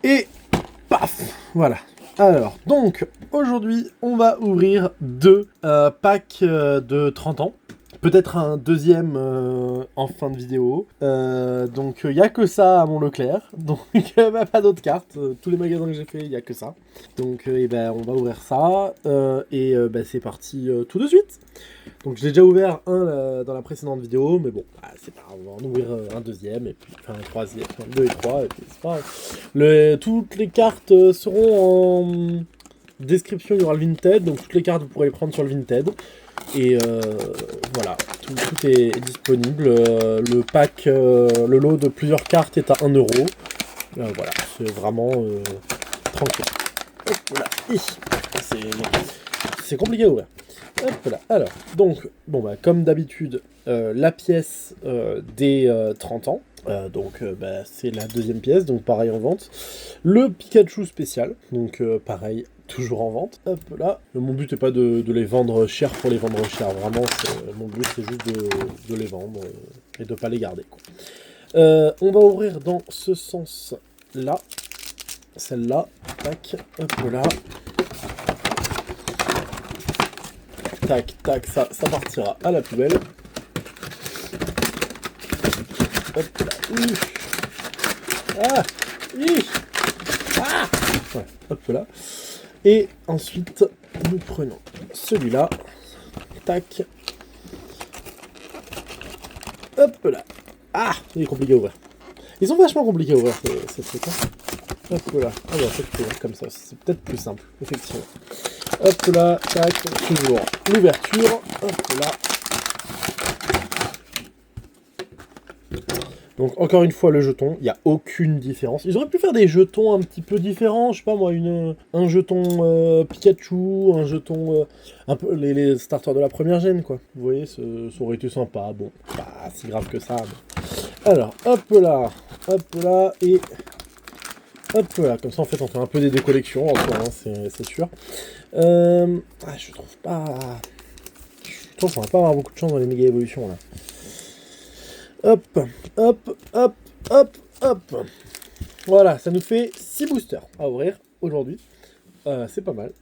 Et paf, voilà. Alors, donc, aujourd'hui, on va ouvrir 2 packs de 30 ans. Peut-être un deuxième en fin de vidéo. Donc, il n'y a que ça à mon Leclerc. Donc, pas d'autres cartes. Tous les magasins que j'ai fait, il n'y a que ça. Donc, on va ouvrir ça. C'est parti tout de suite. Donc, je l'ai déjà ouvert un dans la précédente vidéo. Mais bon, c'est pas grave. On va en ouvrir un deuxième. Et puis, un troisième. 2 et 3. Et puis, c'est pas grave. Toutes les cartes seront en description. Il y aura le Vinted. Donc, toutes les cartes, vous pourrez les prendre sur le Vinted. Et voilà, tout est disponible. Le pack, le lot de plusieurs cartes est à 1 €. Voilà, c'est vraiment tranquille. Hop là, c'est compliqué à ouvrir. Hop là, alors, donc, comme d'habitude, la pièce des 30 ans. C'est la deuxième pièce, donc pareil en vente. Le Pikachu spécial, donc pareil, toujours en vente. Hop là. Mon but n'est pas de les vendre cher pour les vendre cher. Vraiment, mon but c'est juste de les vendre et de pas les garder, quoi. On va ouvrir dans ce sens-là. Celle-là. Tac. Hop là. Tac, tac. Ça partira à la poubelle. Hop là. Ah. Ah. Ouais, hop là. Et ensuite, nous prenons celui-là. Tac. Hop là. Ah, il est compliqué à ouvrir. Ils sont vachement compliqués à ouvrir, ces trucs. Hein. Hop là. Ah bah, peut-être ouvrir comme ça. C'est peut-être plus simple, effectivement. Hop là. Tac. Toujours l'ouverture. Hop là. Donc encore une fois le jeton, il n'y a aucune différence. Ils auraient pu faire des jetons un petit peu différents, je sais pas moi, un jeton Pikachu, un jeton un peu les starters de la première gêne, quoi. Vous voyez, ça aurait été sympa, bon, pas si grave que ça. Mais... Alors, hop là, et hop là, comme ça en fait on fait un peu des décollections en soi, hein, c'est sûr. Je trouve pas... Je pense qu'on va pas avoir beaucoup de chance dans les méga évolutions là. Hop, hop, hop, hop, hop. Voilà, ça nous fait 6 boosters à ouvrir aujourd'hui. C'est pas mal,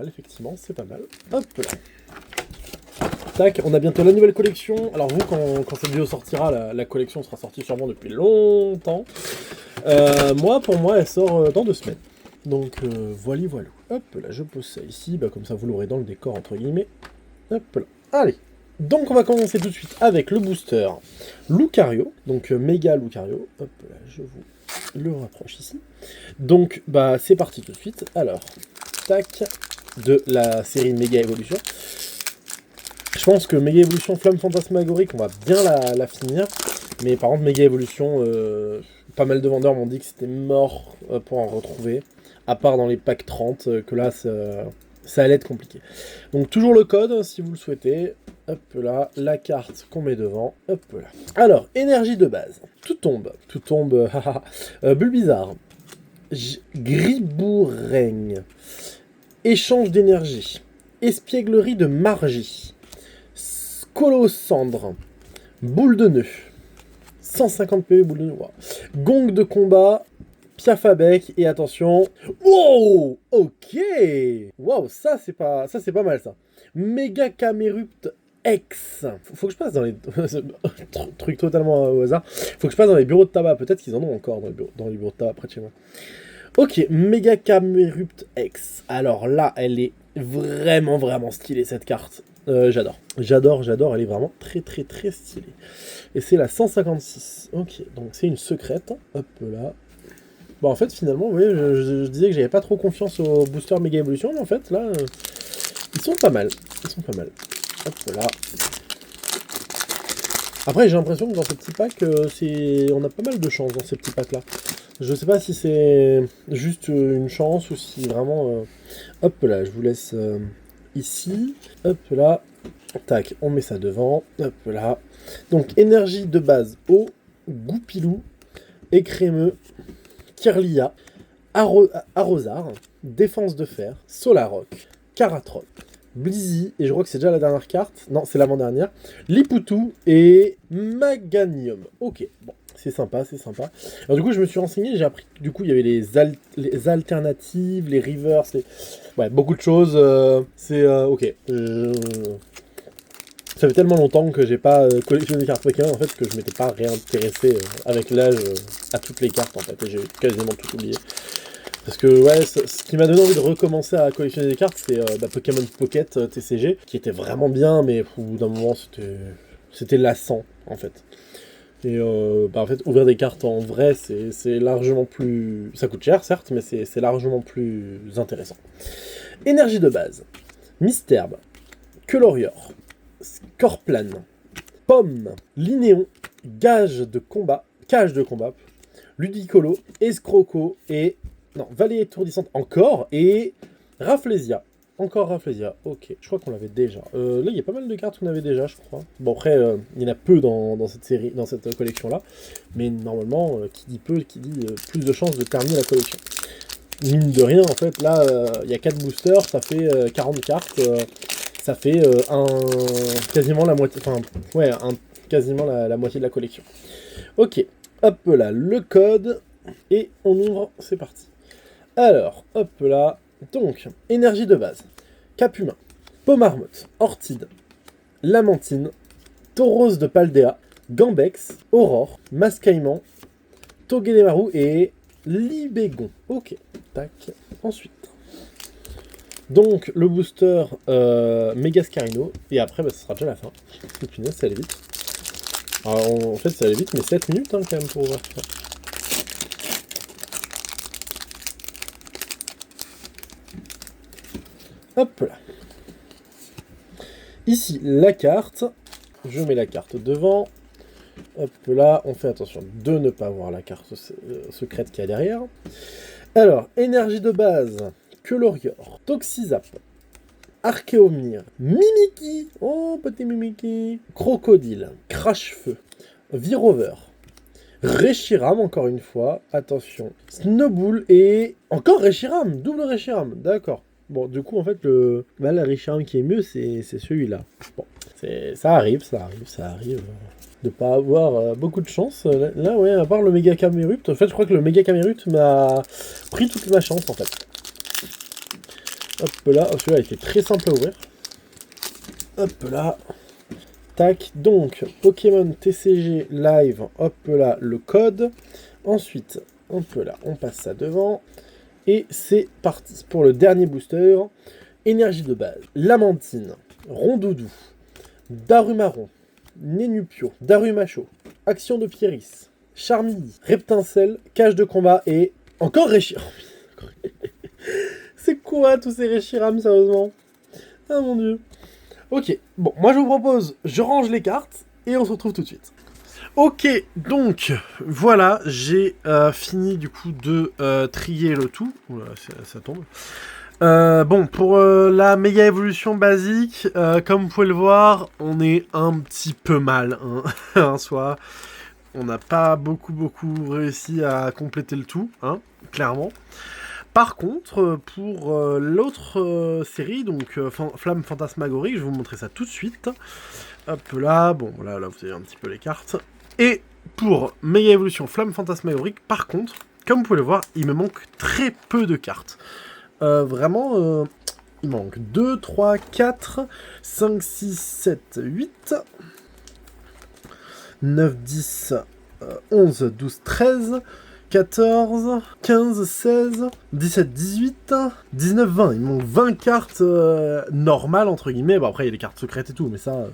effectivement, c'est pas mal. Hop là. Tac, on a bientôt la nouvelle collection. Alors vous, quand cette vidéo sortira, la collection sera sortie sûrement depuis longtemps. Pour moi, elle sort dans 2 semaines. Donc, voilà. Hop là, je pose ça ici, comme ça vous l'aurez dans le décor, entre guillemets. Hop là, allez. Donc on va commencer tout de suite avec le booster Lucario, donc méga Lucario. Hop là, je vous le rapproche ici. Donc c'est parti tout de suite. Alors, tac, de la série Méga Évolution. Je pense que Méga Évolution Flamme Fantasmagorique, on va bien la finir. Mais par contre, Méga Évolution, pas mal de vendeurs m'ont dit que c'était mort pour en retrouver. À part dans les packs 30, que là, ça allait être compliqué. Donc toujours le code, si vous le souhaitez. Hop là, la carte qu'on met devant, hop là. Alors, énergie de base. Tout tombe, Bulbizarre. Griboureigne. Échange d'énergie. Espièglerie de Margie. Colosandre. Boule de nœud. 150 PV, boule de nœud. Wow. Gong de combat. Piafabec, et attention... Wow. Ok. Wow, ça c'est pas mal ça. Méga Camerupt X. Faut que je passe dans les... truc totalement au hasard. Faut que je passe dans les bureaux de tabac. Peut-être qu'ils en ont encore dans les bureaux de tabac près de chez moi. Ok, Méga Camerupt X. Alors là, elle est vraiment stylée cette carte. J'adore. Elle est vraiment très stylée. Et c'est la 156. Ok, donc c'est une secrète. Hop là. Bon, en fait, finalement, vous voyez, je disais que j'avais pas trop confiance au booster Méga Évolution, mais en fait, là, ils sont pas mal. Hop là. Après, j'ai l'impression que dans ces petits packs, on a pas mal de chance dans ces petits packs-là. Je sais pas si c'est juste une chance ou si vraiment... Hop là, je vous laisse ici. Hop là. Tac, on met ça devant. Hop là. Donc, énergie de base eau, Goupilou, Écrémeux, Kirlia, Arrosard, Défense de fer, Solaroc, Caratrol, Blizzy, et je crois que c'est déjà la dernière carte, non c'est l'avant-dernière, Lipoutou et Maganium. Ok, bon, C'est sympa, c'est sympa. Alors du coup, je me suis renseigné, j'ai appris que du coup, il y avait les alternatives, les reverse, ouais, beaucoup de choses. Ok. Ça fait tellement longtemps que j'ai pas collectionné des cartes Pokémon en fait que je m'étais pas réintéressé avec l'âge à toutes les cartes en fait. Et j'ai quasiment tout oublié. Parce que ouais, ce qui m'a donné envie de recommencer à collectionner des cartes, c'est Pokémon Pocket TCG, qui était vraiment bien, mais au bout d'un moment, c'était lassant en fait. Et en fait, ouvrir des cartes en vrai, c'est largement plus... Ça coûte cher, certes, mais c'est largement plus intéressant. Énergie de base. Misterbe, Quelorior, Scorplan, Pomme, Linéon, Cage de combat, Ludicolo, Escroco et... Non, Vallée étourdissante encore, et Rafflesia. Encore Rafflesia, ok. Je crois qu'on l'avait déjà. Là, il y a pas mal de cartes qu'on avait déjà, je crois. Bon, après, il y en a peu dans cette série, dans cette collection-là. Mais normalement, qui dit peu, qui dit plus de chances de terminer la collection. Mine de rien, en fait, là, il y a 4 boosters, ça fait 40 cartes. Ça fait quasiment la moitié... Enfin, ouais, quasiment la moitié de la collection. Ok, hop là, le code. Et on ouvre, c'est parti. Alors, hop là... Donc, énergie de base. Capumin, Pomarmotte, Ortide, Lamantine, Tauros de Paldea, Gambex, Aurore, Mascaïman, Togedemaru et Libégon. Ok, tac. Ensuite. Donc, le booster Megascarino. Et après, ce sera déjà la fin. C'est punaise, ça allait vite. Alors, en fait, ça allait vite, mais 7 minutes quand même pour ouvrir. Hop là. Ici, la carte. Je mets la carte devant. Hop là, on fait attention de ne pas voir la carte secrète qu'il y a derrière. Alors, énergie de base. Quelorior, Toxizap, Archéomnir, Mimiki, oh petit Mimiki, Crocodile, Crash-Feu, Virover, Reshiram encore une fois, attention, Snowbull et encore Reshiram, double Reshiram, d'accord. Bon, du coup, en fait, le Reshiram qui est mieux, c'est celui-là. Bon, ça arrive. De pas avoir beaucoup de chance. Là, ouais, à part le Méga Camerupt. En fait, je crois que le Méga Camerupt m'a pris toute ma chance, en fait. Hop là, celui-là était très simple à ouvrir. Hop là. Tac, donc, Pokémon TCG Live, hop là, le code. Ensuite, hop là, on passe ça devant. Et c'est parti pour le dernier booster. Énergie de base, Lamantine, Rondoudou, Darumaron, Nénupio, Darumacho, Action de Pieris, Charmilly, Reptincelle, Cage de combat et encore Reshiram. C'est quoi tous ces Reshiram, sérieusement? Ah mon dieu. Ok, bon, moi je vous propose, je range les cartes et on se retrouve tout de suite. Ok, donc voilà, j'ai fini du coup de trier le tout. Oula, ça tombe. Bon, pour la méga évolution basique, comme vous pouvez le voir, on est un petit peu mal, hein, soit on n'a pas beaucoup réussi à compléter le tout, hein, clairement. Par contre, pour l'autre série, donc Flamme Fantasmagorique, je vais vous montrer ça tout de suite. Hop là, bon, là vous avez un petit peu les cartes. Et pour Méga Évolution Flamme Fantasmagorique, par contre, comme vous pouvez le voir, il me manque très peu de cartes. Vraiment, il manque 2, 3, 4, 5, 6, 7, 8, 9, 10, 11, 12, 13... 14, 15, 16, 17, 18, 19, 20. Il manque 20 cartes normales, entre guillemets. Bon, après, il y a des cartes secrètes et tout, mais ça,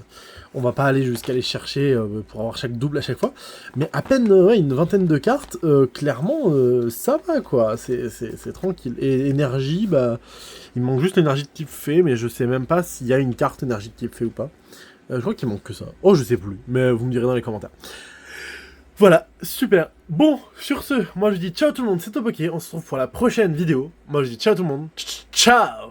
on va pas aller jusqu'à les chercher pour avoir chaque double à chaque fois. Mais à peine ouais, une vingtaine de cartes, clairement, ça va, quoi. C'est tranquille. Et énergie, bah, il manque juste l'énergie de type fée, mais je sais même pas s'il y a une carte énergie de type fée ou pas. Je crois qu'il manque que ça. Oh, je sais plus, mais vous me direz dans les commentaires. Voilà, super. Bon, sur ce, moi je dis ciao tout le monde, c'est Topoké, on se retrouve pour la prochaine vidéo. Moi je dis ciao tout le monde, ciao.